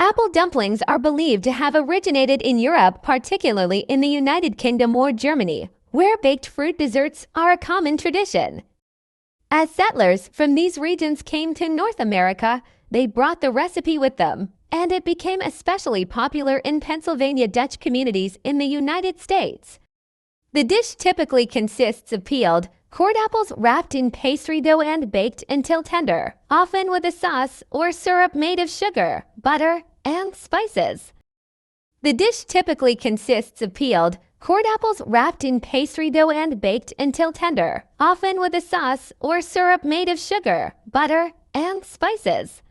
Apple dumplings are believed to have originated in Europe, particularly in the United Kingdom or Germany, where baked fruit desserts are a common tradition. As settlers from these regions came to North America, they brought the recipe with them, and it became especially popular in Pennsylvania Dutch communities in the United States. The dish typically consists of peeled, cored apples wrapped in pastry dough and baked until tender, often with a sauce or syrup made of sugar, butter, and spices. The dish typically consists of peeled, cored apples wrapped in pastry dough and baked until tender, often with a sauce or syrup made of sugar, butter, and spices.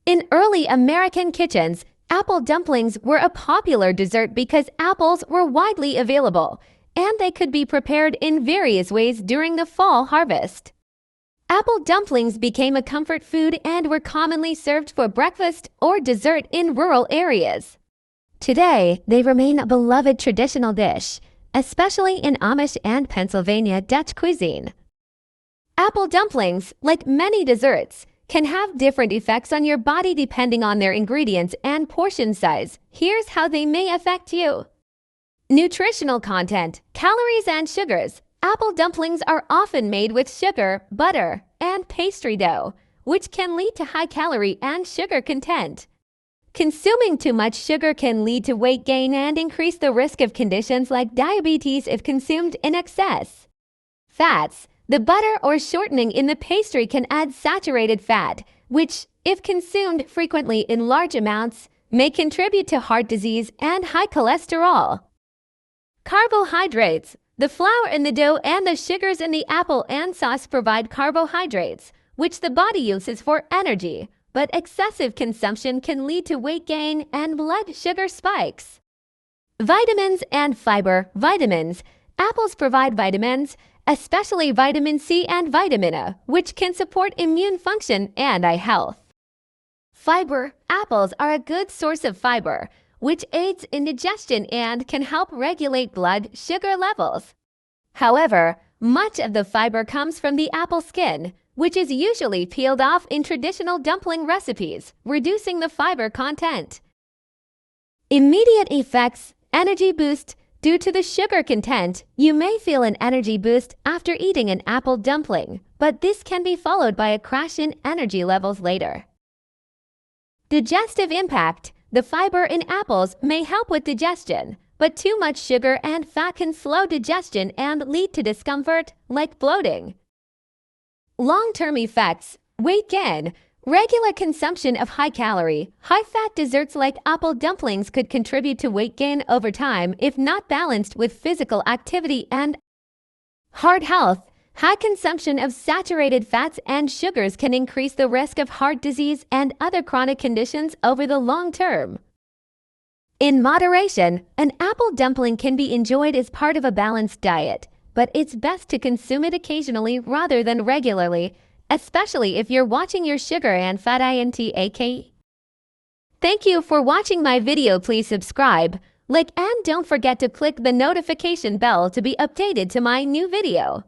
In early American kitchens, apple dumplings were a popular dessert because apples were widely available, and they could be prepared in various ways during the fall harvest. Apple dumplings became a comfort food and were commonly served for breakfast or dessert in rural areas. Today, they remain a beloved traditional dish, especially in Amish and Pennsylvania Dutch cuisine. Apple dumplings, like many desserts, can have different effects on your body depending on their ingredients and portion size. Here's how they may affect you. Nutritional content, calories and sugars. Apple dumplings are often made with sugar, butter, and pastry dough, which can lead to high calorie and sugar content. Consuming too much sugar can lead to weight gain and increase the risk of conditions like diabetes if consumed in excess. Fats. The butter or shortening in the pastry can add saturated fat, which, if consumed frequently in large amounts, may contribute to heart disease and high cholesterol. Carbohydrates. The flour in the dough and the sugars in the apple and sauce provide carbohydrates, which the body uses for energy, but excessive consumption can lead to weight gain and blood sugar spikes. Vitamins and fiber. Vitamins. Apples provide vitamins, especially vitamin C and vitamin A, which can support immune function and eye health. Fiber. Apples are a good source of fiber, which aids in digestion and can help regulate blood sugar levels. However, much of the fiber comes from the apple skin, which is usually peeled off in traditional dumpling recipes, reducing the fiber content. Immediate effects. Energy boost. Due to the sugar content, you may feel an energy boost after eating an apple dumpling, but this can be followed by a crash in energy levels later. Digestive impact. The fiber in apples may help with digestion, but too much sugar and fat can slow digestion and lead to discomfort, like bloating. Long-term effects. Weight gain. Regular consumption of high-calorie, high-fat desserts like apple dumplings could contribute to weight gain over time if not balanced with physical activity and heart health. High consumption of saturated fats and sugars can increase the risk of heart disease and other chronic conditions over the long term. In moderation, an apple dumpling can be enjoyed as part of a balanced diet, but it's best to consume it occasionally rather than regularly, especially if you're watching your sugar and fat intake. Thank you for watching my video. Please subscribe, like, and don't forget to click the notification bell to be updated to my new video.